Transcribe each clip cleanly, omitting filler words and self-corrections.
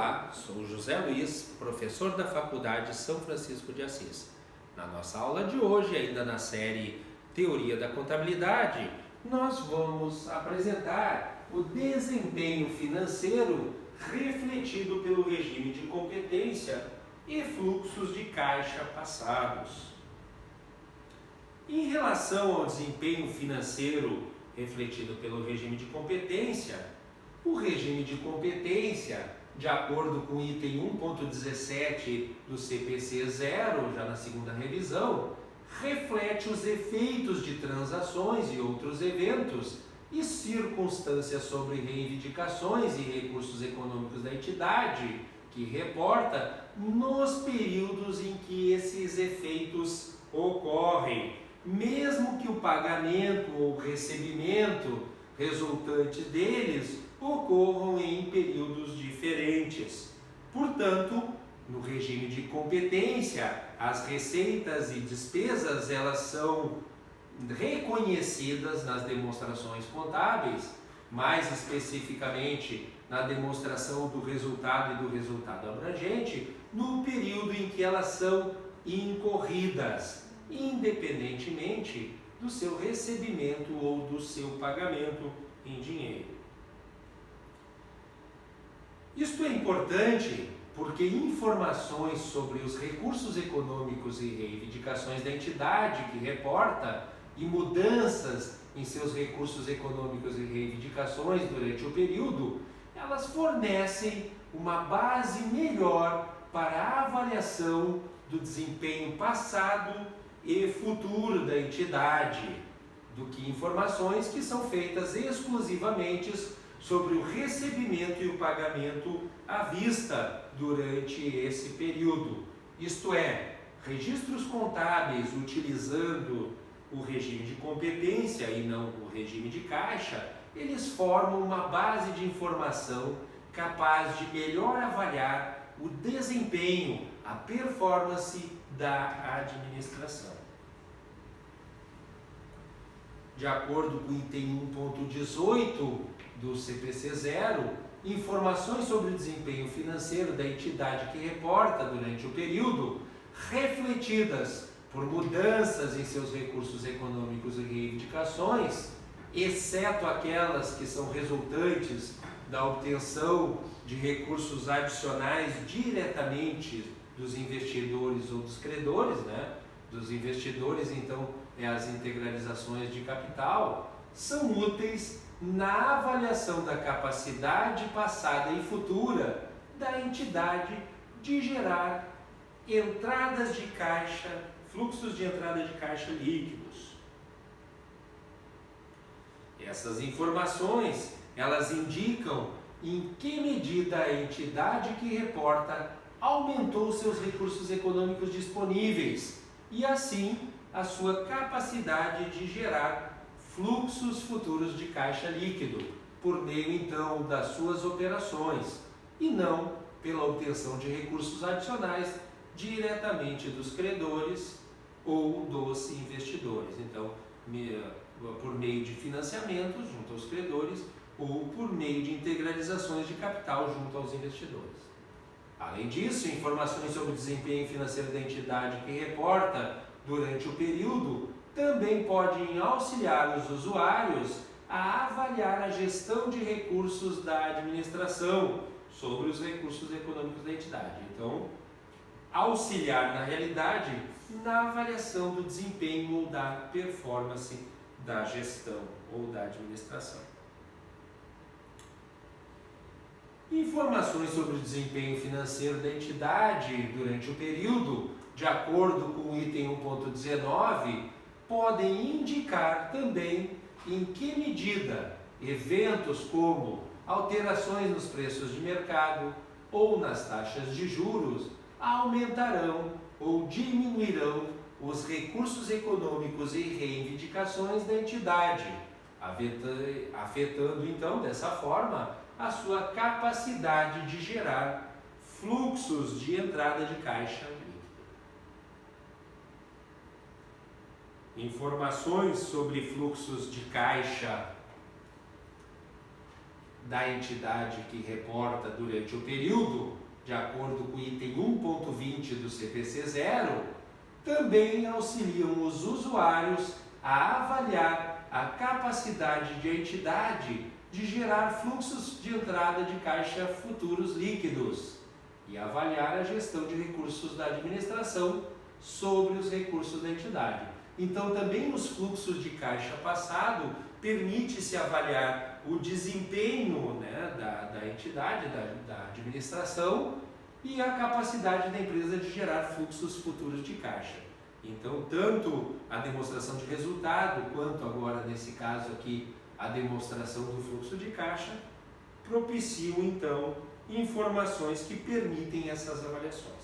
Olá, sou José Luiz, professor da Faculdade São Francisco de Assis. Na nossa aula de hoje, ainda na série Teoria da Contabilidade, nós vamos apresentar o desempenho financeiro refletido pelo regime de competência e fluxos de caixa passados. Em relação ao desempenho financeiro refletido pelo regime de competência, o regime de competência, de acordo com o item 1.17 do CPC 0, já na segunda revisão, reflete os efeitos de transações e outros eventos e circunstâncias sobre reivindicações e recursos econômicos da entidade, que reporta nos períodos em que esses efeitos ocorrem, mesmo que o pagamento ou recebimento resultante deles ocorram em períodos diferentes. Portanto, no regime de competência, as receitas e despesas elas são reconhecidas nas demonstrações contábeis, mais especificamente na demonstração do resultado e do resultado abrangente, no período em que elas são incorridas, independentemente do seu recebimento ou do seu pagamento em dinheiro. Isto é importante porque informações sobre os recursos econômicos e reivindicações da entidade que reporta e mudanças em seus recursos econômicos e reivindicações durante o período, elas fornecem uma base melhor para a avaliação do desempenho passado e futuro da entidade, do que informações que são feitas exclusivamente sobre o recebimento e o pagamento à vista durante esse período. Isto é, registros contábeis utilizando o regime de competência e não o regime de caixa, eles formam uma base de informação capaz de melhor avaliar o desempenho, a performance da administração. De acordo com o item 1.18 do CPC 0, informações sobre o desempenho financeiro da entidade que reporta durante o período, refletidas por mudanças em seus recursos econômicos e reivindicações, exceto aquelas que são resultantes da obtenção de recursos adicionais diretamente dos investidores ou dos credores, dos investidores, então, as integralizações de capital, são úteis na avaliação da capacidade passada e futura da entidade de gerar entradas de caixa, fluxos de entrada de caixa líquidos. Essas informações, elas indicam em que medida a entidade que reporta aumentou seus recursos econômicos disponíveis e, assim, a sua capacidade de gerar fluxos futuros de caixa líquido, por meio então das suas operações, e não pela obtenção de recursos adicionais diretamente dos credores ou dos investidores. Então, por meio de financiamentos junto aos credores ou por meio de integralizações de capital junto aos investidores. Além disso, informações sobre o desempenho financeiro da entidade que reporta durante o período também podem auxiliar os usuários a avaliar a gestão de recursos da administração sobre os recursos econômicos da entidade. Então, auxiliar na realidade na avaliação do desempenho ou da performance da gestão ou da administração. Informações sobre o desempenho financeiro da entidade durante o período, de acordo com o item 1.19, podem indicar também em que medida eventos como alterações nos preços de mercado ou nas taxas de juros aumentarão ou diminuirão os recursos econômicos e reivindicações da entidade, afetando então dessa forma a sua capacidade de gerar fluxos de entrada de caixa líquida. Informações sobre fluxos de caixa da entidade que reporta durante o período, de acordo com o item 1.20 do CPC 0, também auxiliam os usuários a avaliar a capacidade de entidade de gerar fluxos de entrada de caixa futuros líquidos e avaliar a gestão de recursos da administração sobre os recursos da entidade. Então, também nos fluxos de caixa passado, permite-se avaliar o desempenho, né, da entidade, da administração e a capacidade da empresa de gerar fluxos futuros de caixa. Então, tanto a demonstração de resultado, quanto agora, nesse caso aqui, a demonstração do fluxo de caixa, propiciam, então, informações que permitem essas avaliações.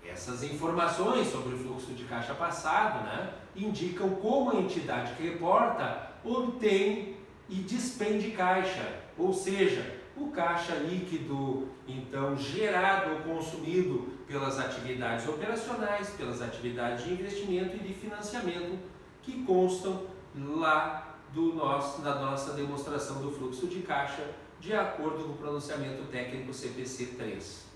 Essas informações sobre o fluxo de caixa passado, né, indicam como a entidade que reporta obtém e despende caixa, ou seja, o caixa líquido, então, gerado ou consumido pelas atividades operacionais, pelas atividades de investimento e de financiamento que constam lá na nossa demonstração do fluxo de caixa, de acordo com o pronunciamento técnico CPC 3.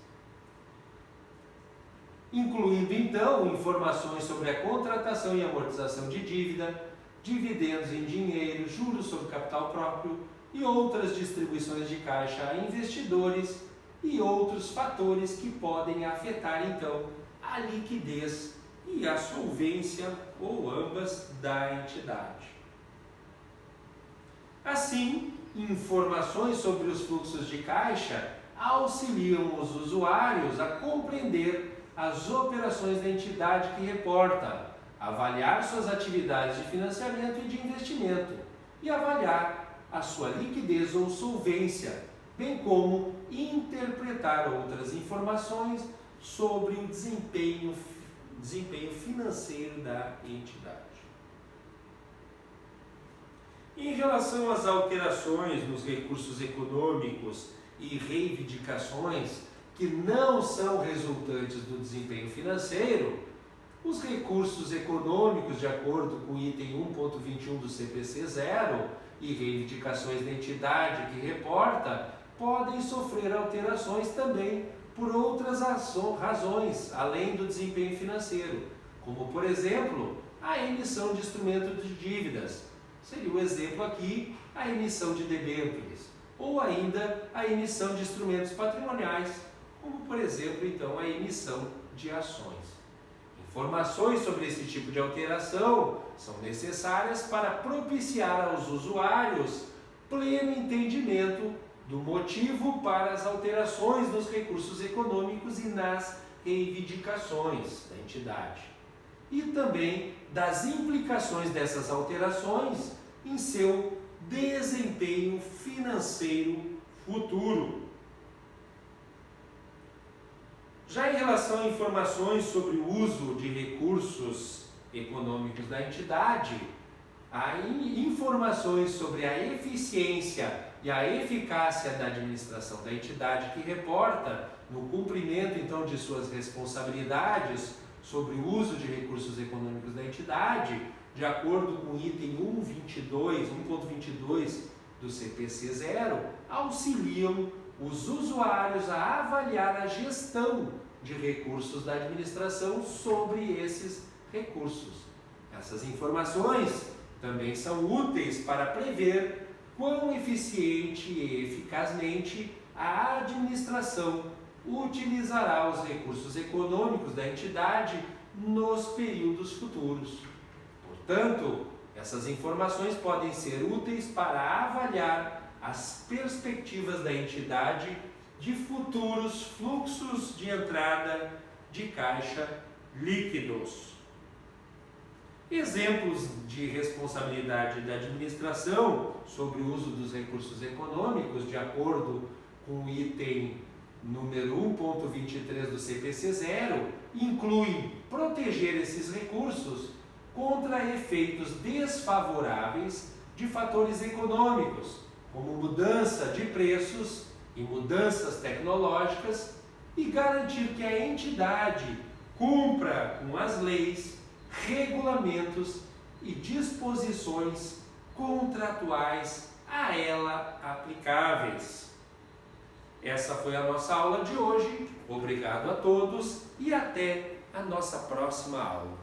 Incluindo, então, informações sobre a contratação e amortização de dívida, dividendos em dinheiro, juros sobre capital próprio e outras distribuições de caixa a investidores e outros fatores que podem afetar, então, a liquidez e a solvência, ou ambas, da entidade. Assim, informações sobre os fluxos de caixa auxiliam os usuários a compreender as operações da entidade que reporta, avaliar suas atividades de financiamento e de investimento e avaliar a sua liquidez ou solvência, bem como interpretar outras informações sobre o desempenho financeiro da entidade. Em relação às alterações nos recursos econômicos e reivindicações que não são resultantes do desempenho financeiro, os recursos econômicos, de acordo com o item 1.21 do CPC 0 e reivindicações da entidade que reporta, podem sofrer alterações também por outras razões, além do desempenho financeiro, como, por exemplo, a emissão de instrumento de dívidas. Seria o exemplo aqui, a emissão de debêntures, ou ainda a emissão de instrumentos patrimoniais, como, por exemplo, então, a emissão de ações. Informações sobre esse tipo de alteração são necessárias para propiciar aos usuários pleno entendimento do motivo para as alterações nos recursos econômicos e nas reivindicações da entidade, e também das implicações dessas alterações em seu desempenho financeiro futuro. Já em relação a informações sobre o uso de recursos econômicos da entidade, há informações sobre a eficiência e a eficácia da administração da entidade que reporta no cumprimento, então, de suas responsabilidades sobre o uso de recursos econômicos da entidade, de acordo com o item 1.22 do CPC 0, auxiliam os usuários a avaliar a gestão de recursos da administração sobre esses recursos. Essas informações também são úteis para prever quão eficiente e eficazmente a administração utilizará os recursos econômicos da entidade nos períodos futuros. Portanto, essas informações podem ser úteis para avaliar as perspectivas da entidade de futuros fluxos de entrada de caixa líquidos. Exemplos de responsabilidade da administração sobre o uso dos recursos econômicos, de acordo com o item número 1.23 do CPC 0, incluem proteger esses recursos contra efeitos desfavoráveis de fatores econômicos, como mudança de preços e mudanças tecnológicas, e garantir que a entidade cumpra com as leis, regulamentos e disposições contratuais a ela aplicáveis. Essa foi a nossa aula de hoje. Obrigado a todos e até a nossa próxima aula.